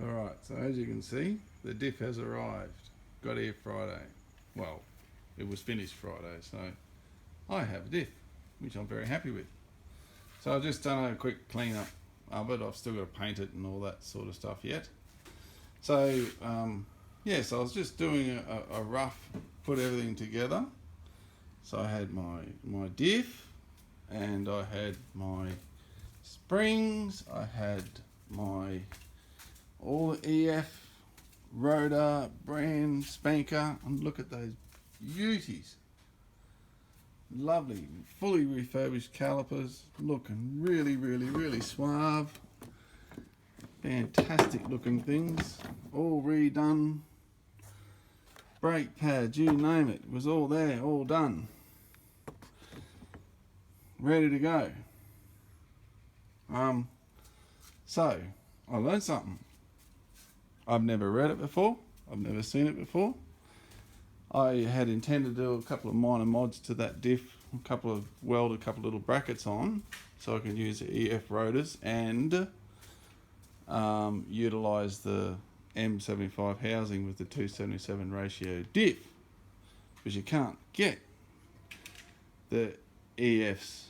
Alright, so as you can see, the diff has arrived. Got here Friday. Well, it was finished Friday, so I have a diff, which I'm very happy with. So I've just done a quick clean up of it. I've still got to paint it and all that sort of stuff yet. So, so I was just doing a rough, put everything together. So I had my diff, and I had my springs, I had my all the EF rotor brand spanker, and look at those beauties. Lovely, fully refurbished calipers, looking really suave. Fantastic looking things, all redone. Brake pads, you name it, was all there, all done. Ready to go. So I learned something. I've never read it before. I've never seen it before. I had intended to do a couple of minor mods to that diff, weld a couple of little brackets on, so I can use the EF rotors and utilise the M75 housing with the 277 ratio diff, because you can't get the EF's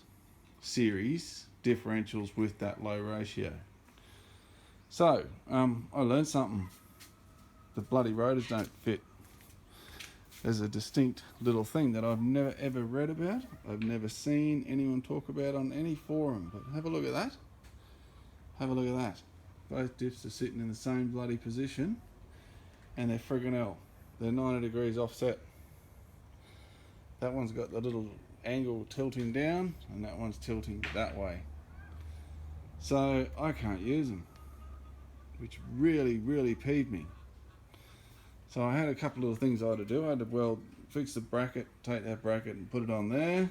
series differentials with that low ratio. So I learned something. The bloody rotors don't fit. There's a distinct little thing that I've never ever read about. I've never seen anyone talk about on any forum. But have a look at that. Have a look at that. Both diffs are sitting in the same bloody position, and they're friggin' hell. They're 90 degrees offset. That one's got the little angle tilting down, and that one's tilting that way. So I can't use them, which really peeved me. So I had a couple of things I had to do. I had to fix the bracket, take that bracket and put it on there.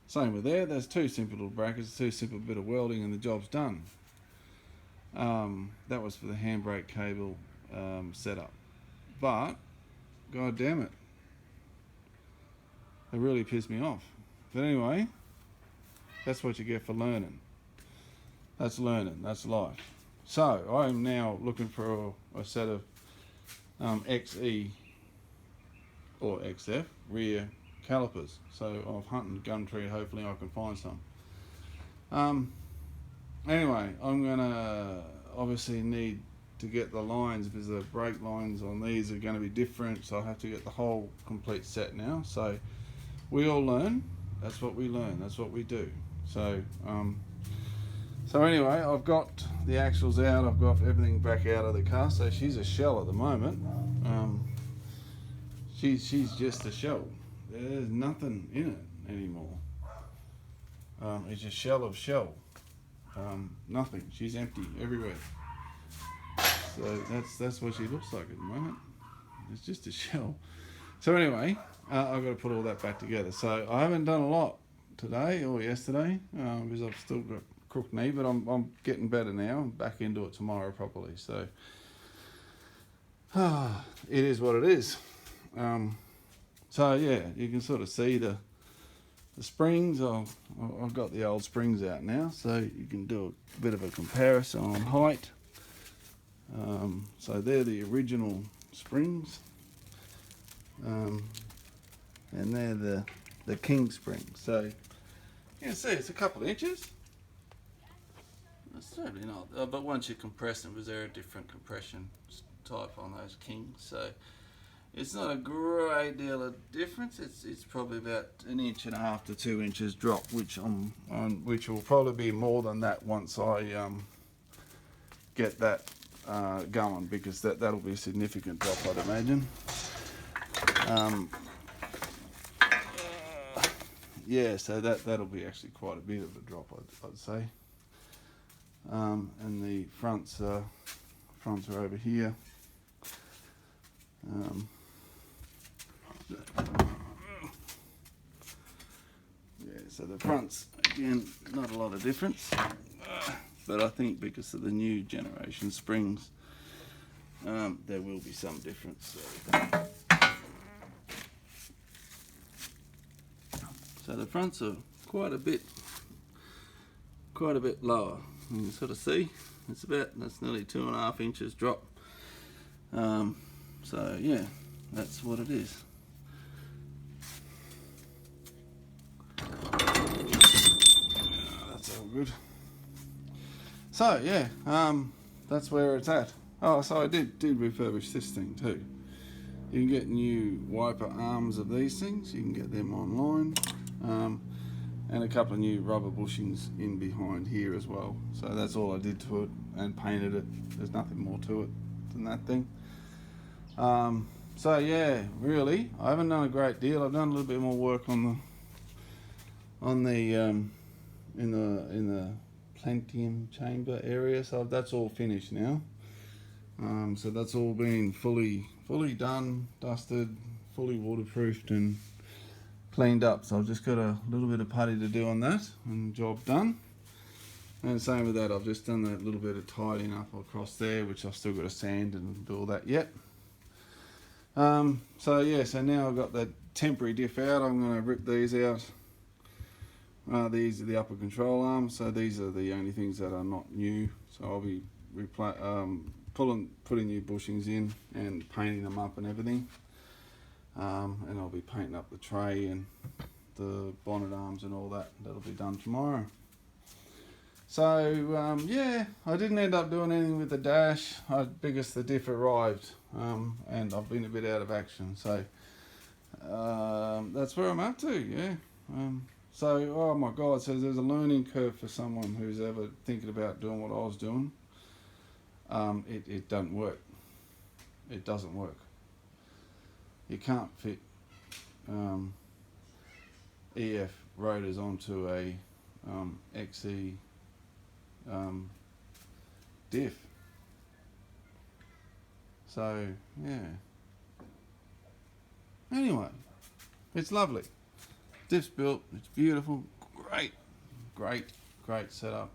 Same with there. There's two simple little brackets, two simple bit of welding, and the job's done. That was for the handbrake cable setup. But, god damn it, it really pissed me off. But anyway, that's what you get for learning. That's learning, that's life. So, I'm now looking for a set of XE or XF rear calipers. So I've hunted Gumtree, hopefully I can find some. Anyway, I'm gonna obviously need to get the lines, because the brake lines on these are going to be different, so I have to get the whole complete set now. So we all learn. That's what we learn. That's what we do. So anyway, I've got the axles out. I've got everything back out of the car. So she's a shell at the moment. She's just a shell. There's nothing in it anymore. It's a shell of shell. Nothing. She's empty everywhere. So that's what she looks like at the moment. It's just a shell. So anyway, I've got to put all that back together. So I haven't done a lot today or yesterday, because I've still got a crooked knee, but I'm getting better now. I'm back into it tomorrow properly. So it is what it is. So yeah, you can sort of see the springs. I've got the old springs out now, so you can do a bit of a comparison on height. So they're the original springs, and they're the king springs. So you can see it's a couple of inches. It's certainly not, but once you compress them, because they're a different compression type on those kings, so it's not a great deal of difference. It's probably about 1.5 to 2 inches drop, which will probably be more than that once I get that going, because that'll be a significant drop, I'd imagine. Yeah, so that'll be actually quite a bit of a drop, I'd say. And the fronts are over here. Yeah, so the fronts, again, not a lot of difference, but I think because of the new generation springs, there will be some difference. So the fronts are quite a bit lower. You can sort of see that's nearly 2.5 inches drop. So yeah, that's what it is. That's all good. So yeah, that's where it's at. Oh, so I did refurbish this thing too. You can get new wiper arms of these things. You can get them online, and a couple of new rubber bushings in behind here as well. So that's all I did to it, and painted it. There's nothing more to it than that thing. So yeah, really, I haven't done a great deal. I've done a little bit more work on the in the plantium chamber area. So that's all finished now. So that's all been fully done, dusted, fully waterproofed and cleaned up. So I've just got a little bit of putty to do on that and job done. And same with that, I've just done that little bit of tidying up across there, which I've still got to sand and do all that yet. So yeah, so now I've got that temporary diff out. I'm going to rip these out. These are the upper control arms, so these are the only things that are not new. So I'll be putting new bushings in and painting them up and everything. And I'll be painting up the tray and the bonnet arms and all that. That'll be done tomorrow. So yeah, I didn't end up doing anything with the dash because the diff arrived, and I've been a bit out of action. So that's where I'm at to. Yeah. So oh my God, so there's a learning curve for someone who's ever thinking about doing what I was doing. It doesn't work. It doesn't work. You can't fit EF rotors onto a XE diff. So yeah. Anyway, it's lovely. Diff's built. It's beautiful. Great setup.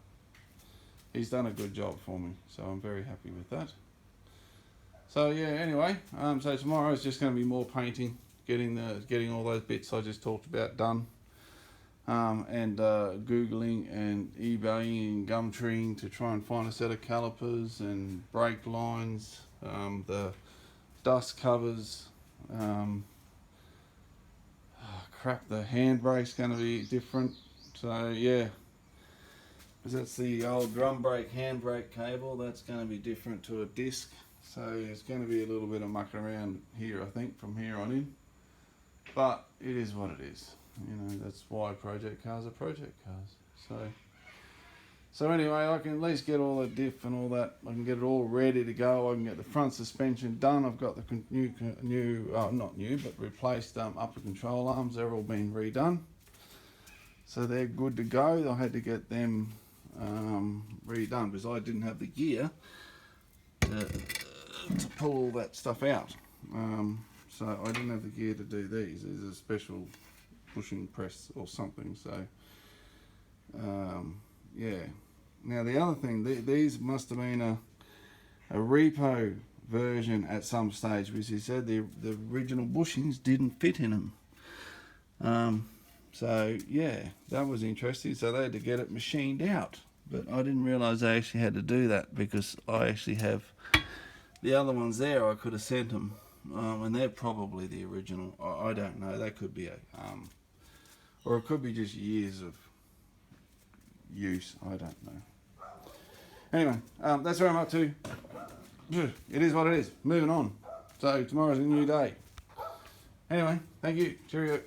He's done a good job for me, so I'm very happy with that. So yeah, anyway, so tomorrow is just going to be more painting, getting all those bits I just talked about done, and googling and eBaying and gumtreeing to try and find a set of calipers and brake lines, the dust covers. The handbrake's going to be different. So yeah. Because that's the old drum brake handbrake cable, that's going to be different to a disc. So it's going to be a little bit of mucking around here, I think, from here on in. But it is what it is. You know, that's why project cars are project cars. So anyway, I can at least get all the diff and all that. I can get it all ready to go. I can get the front suspension done. I've got the not new, but replaced upper control arms. They're all been redone. So they're good to go. I had to get them redone because I didn't have the gear to pull all that stuff out. So I didn't have the gear to do these. There's a special bushing press or something. So yeah. Now the other thing, these must have been a repo version at some stage, because he said the original bushings didn't fit in them. So yeah, that was interesting. So they had to get it machined out, but I didn't realise they actually had to do that, because I actually have the other ones there. I could have sent them, and they're probably the original. I don't know. They could be or it could be just years of use. I don't know. Anyway, that's where I'm up to. It is what it is. Moving on. So tomorrow's a new day. Anyway, thank you. Cheerio.